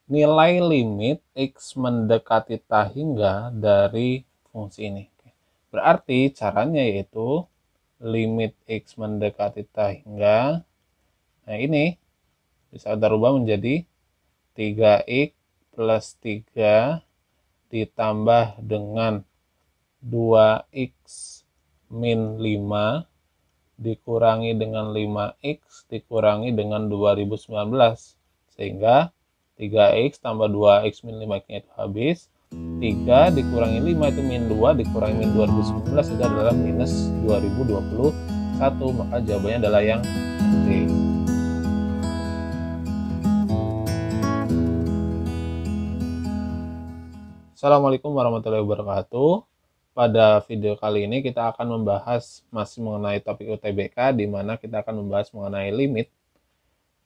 nilai limit X mendekati ta hingga dari fungsi ini. Berarti caranya yaitu limit X mendekati ta hingga, nah ini bisa kita rubah menjadi 3X plus 3 ditambah dengan 2X min 5 dikurangi dengan 5X dikurangi dengan 2019, sehingga 3X tambah 2X min 5X itu habis, 3 dikurangi 5 itu min 2 dikurangi min 2019 itu adalah minus 2021, maka jawabannya adalah yang D. Assalamualaikum warahmatullahi wabarakatuh. Pada video kali ini kita akan membahas masih mengenai topik UTBK, di mana kita akan membahas mengenai limit.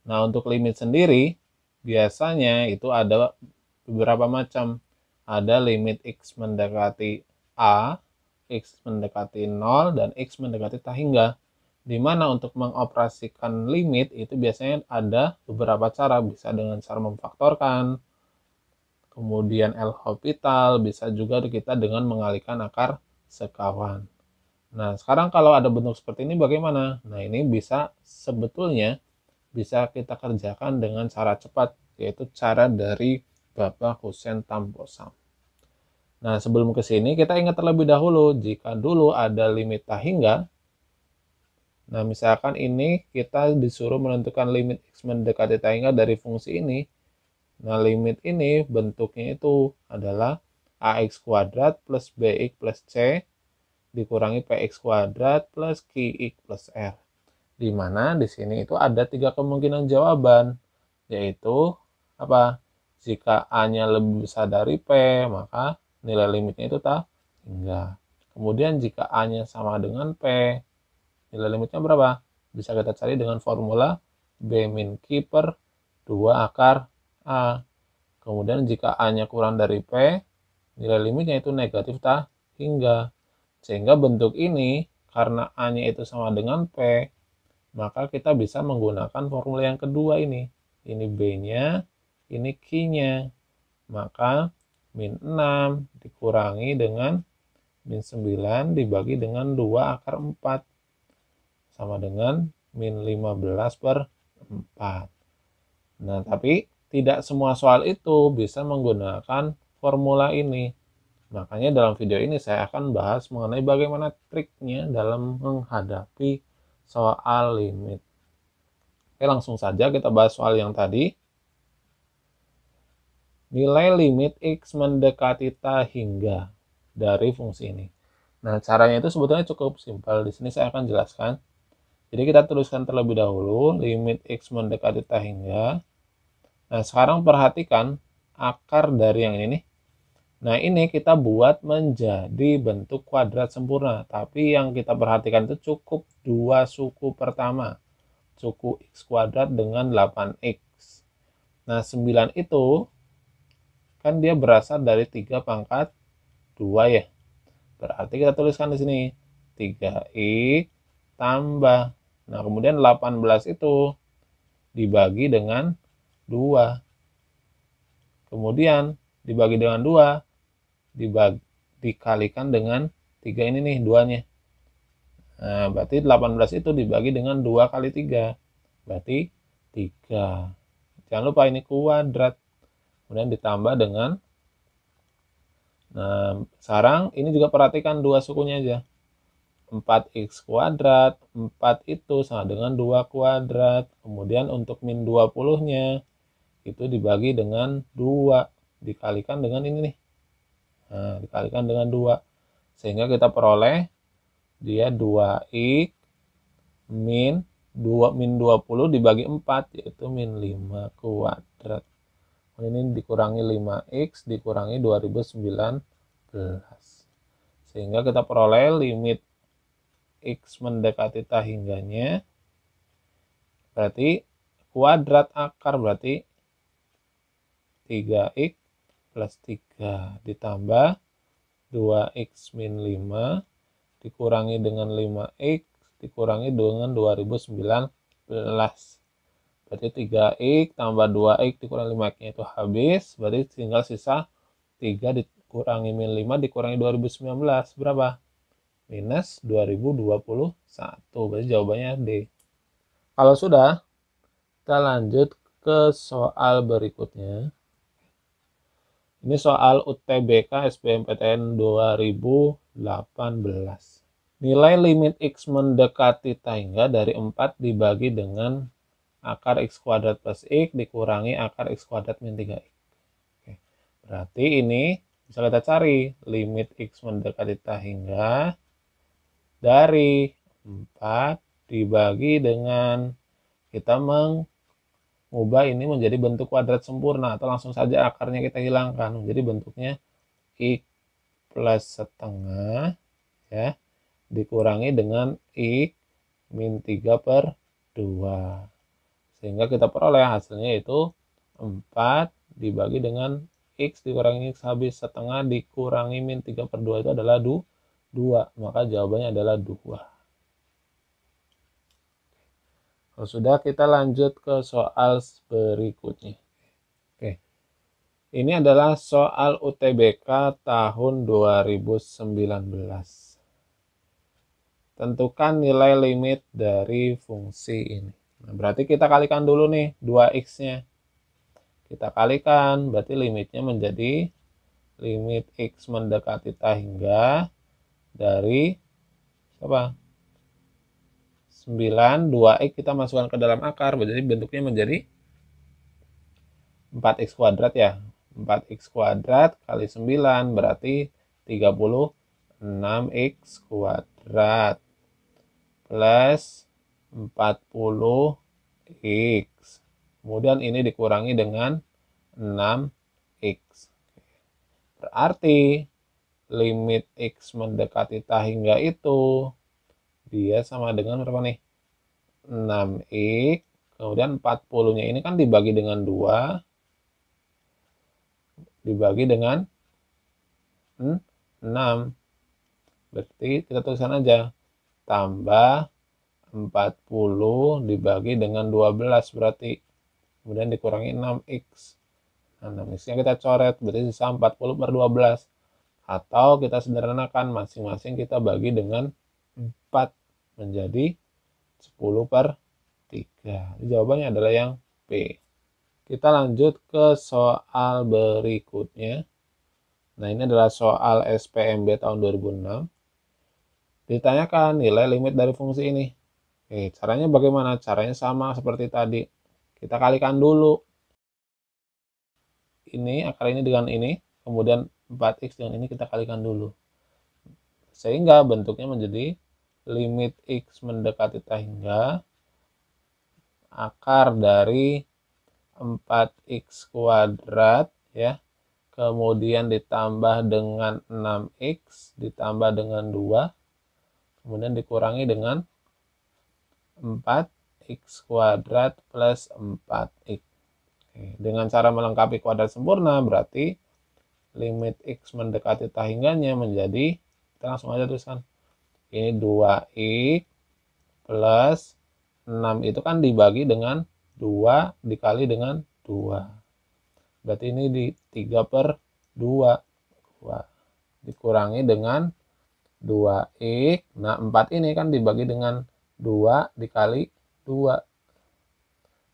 Nah, untuk limit sendiri biasanya itu ada beberapa macam. Ada limit X mendekati A, X mendekati 0, dan X mendekati ta hingga. Di mana untuk mengoperasikan limit itu biasanya ada beberapa cara, bisa dengan cara memfaktorkan, kemudian L'Hopital, bisa juga kita dengan mengalihkan akar sekawan. Nah, sekarang kalau ada bentuk seperti ini bagaimana? Nah, ini bisa sebetulnya bisa kita kerjakan dengan cara cepat, yaitu cara dari Bapak Husein Tamposam. Nah, sebelum ke sini kita ingat terlebih dahulu, jika dulu ada limit ta hingga, nah misalkan ini kita disuruh menentukan limit X mendekati ta hingga dari fungsi ini. Nah, limit ini bentuknya itu adalah AX kuadrat plus BX plus C dikurangi PX kuadrat plus QX plus R. Di mana di sini itu ada 3 kemungkinan jawaban, yaitu apa? Jika A-nya lebih besar dari P, maka nilai limitnya itu ta hingga. Kemudian jika A-nya sama dengan P, nilai limitnya berapa? Bisa kita cari dengan formula B min Q per 2 akar A. Kemudian jika A-nya kurang dari P, nilai limitnya itu negatif ta hingga. Sehingga bentuk ini, karena A-nya itu sama dengan P, maka kita bisa menggunakan formula yang kedua ini. Ini B-nya, ini Q-nya. Maka min 6 dikurangi dengan min 9 dibagi dengan 2 akar 4. Sama dengan min 15 per 4. Nah, tapi tidak semua soal itu bisa menggunakan formula ini. Makanya dalam video ini saya akan bahas mengenai bagaimana triknya dalam menghadapi soal limit. Oke, langsung saja kita bahas soal yang tadi. Nilai limit X mendekati ta hingga dari fungsi ini. Nah, caranya itu sebetulnya cukup simpel. Di sini saya akan jelaskan. Jadi kita tuliskan terlebih dahulu limit X mendekati ta hingga. Nah, sekarang perhatikan akar dari yang ini nih. Nah, ini kita buat menjadi bentuk kuadrat sempurna. Tapi yang kita perhatikan itu cukup 2 suku pertama. Suku X kuadrat dengan 8X. Nah, 9 itu kan dia berasal dari 3 pangkat 2 ya. Berarti kita tuliskan di sini 3X tambah. Nah, kemudian 18 itu dibagi dengan 2. Kemudian dibagi dengan 2 dikalikan dengan 3 ini nih 2-nya. Nah, berarti 18 itu dibagi dengan 2 kali 3. Berarti 3. Jangan lupa ini kuadrat. Kemudian ditambah dengan, nah sekarang ini juga perhatikan 2 sukunya aja. 4x kuadrat, 4 itu sama dengan 2 kuadrat. Kemudian untuk min 20-nya itu dibagi dengan 2, dikalikan dengan ini nih. Nah, dikalikan dengan 2. Sehingga kita peroleh dia 2x min 20 dibagi 4, yaitu min 5 kuadrat. Ini dikurangi 5x dikurangi 2019. Sehingga kita peroleh limit X mendekati ta hingganya. Berarti kuadrat akar berarti 3x plus 3 ditambah 2x min 5 dikurangi dengan 5x dikurangi dengan 2019. Berarti 3x tambah 2x dikurangi 5x-nya itu habis. Berarti tinggal sisa 3 dikurangi min 5 dikurangi 2019. Berapa? Minus 2021. Berarti jawabannya D. Kalau sudah, kita lanjut ke soal berikutnya. Ini soal UTBK SBMPTN 2018. Nilai limit X mendekati hingga dari 4 dibagi dengan akar X kuadrat plus X dikurangi akar X kuadrat min 3X. Oke. Berarti ini bisa kita cari limit X mendekati hingga dari 4 dibagi dengan kita mengubah ini menjadi bentuk kuadrat sempurna, atau langsung saja akarnya kita hilangkan menjadi bentuknya X plus setengah ya dikurangi dengan X min 3/2, sehingga kita peroleh hasilnya itu 4 dibagi dengan X dikurangi X habis setengah dikurangi min 3/2 itu adalah 2, maka jawabannya adalah 2. Kalau sudah, kita lanjut ke soal berikutnya. Oke. Ini adalah soal UTBK tahun 2019. Tentukan nilai limit dari fungsi ini. Nah, berarti kita kalikan dulu nih 2x-nya. Kita kalikan, berarti limitnya menjadi limit x mendekati hingga dari apa? 9, 2x kita masukkan ke dalam akar, berarti bentuknya menjadi 4x kuadrat ya. 4x kuadrat kali 9 berarti 36x kuadrat plus 40x. Kemudian ini dikurangi dengan 6x. Berarti limit x mendekati hingga itu dia sama dengan berapa nih? 6x. Kemudian 40-nya ini kan dibagi dengan 2. Dibagi dengan 6. Berarti kita tuliskan aja. Tambah 40 dibagi dengan 12 berarti. Kemudian dikurangi 6x. Nah, 6x-nya kita coret, berarti sisa 40/12. Atau kita sederhanakan, masing-masing kita bagi dengan 4 menjadi 10/3. Jawabannya adalah yang B. Kita lanjut ke soal berikutnya. Nah, ini adalah soal SPMB tahun 2006. Ditanyakan nilai limit dari fungsi ini. Oke, caranya bagaimana? Caranya sama seperti tadi. Kita kalikan dulu. Ini, akar ini dengan ini. Kemudian 4x dengan ini kita kalikan dulu. Sehingga bentuknya menjadi limit x mendekati hingga akar dari 4x kuadrat ya. Kemudian ditambah dengan 6x ditambah dengan 2. Kemudian dikurangi dengan 4x kuadrat plus 4x. Oke, dengan cara melengkapi kuadrat sempurna berarti limit x mendekati hingganya menjadi, kita langsung aja tuliskan. Ini 2x plus 6 itu kan dibagi dengan 2 dikali dengan 2. Berarti ini di 3/2. Dikurangi dengan 2x. Nah, 4 ini kan dibagi dengan 2 dikali 2.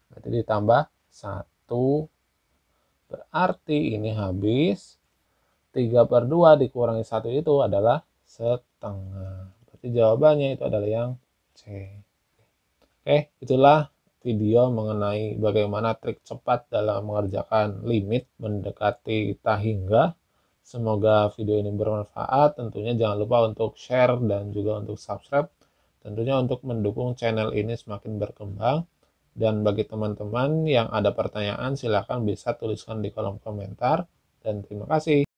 Berarti ditambah 1. Berarti ini habis. 3/2 dikurangi 1 itu adalah setengah. Berarti jawabannya itu adalah yang C. Oke, itulah video mengenai bagaimana trik cepat dalam mengerjakan limit mendekati hingga. Semoga video ini bermanfaat. Tentunya jangan lupa untuk share dan juga untuk subscribe. Tentunya untuk mendukung channel ini semakin berkembang. Dan bagi teman-teman yang ada pertanyaan, silahkan bisa tuliskan di kolom komentar. Dan terima kasih.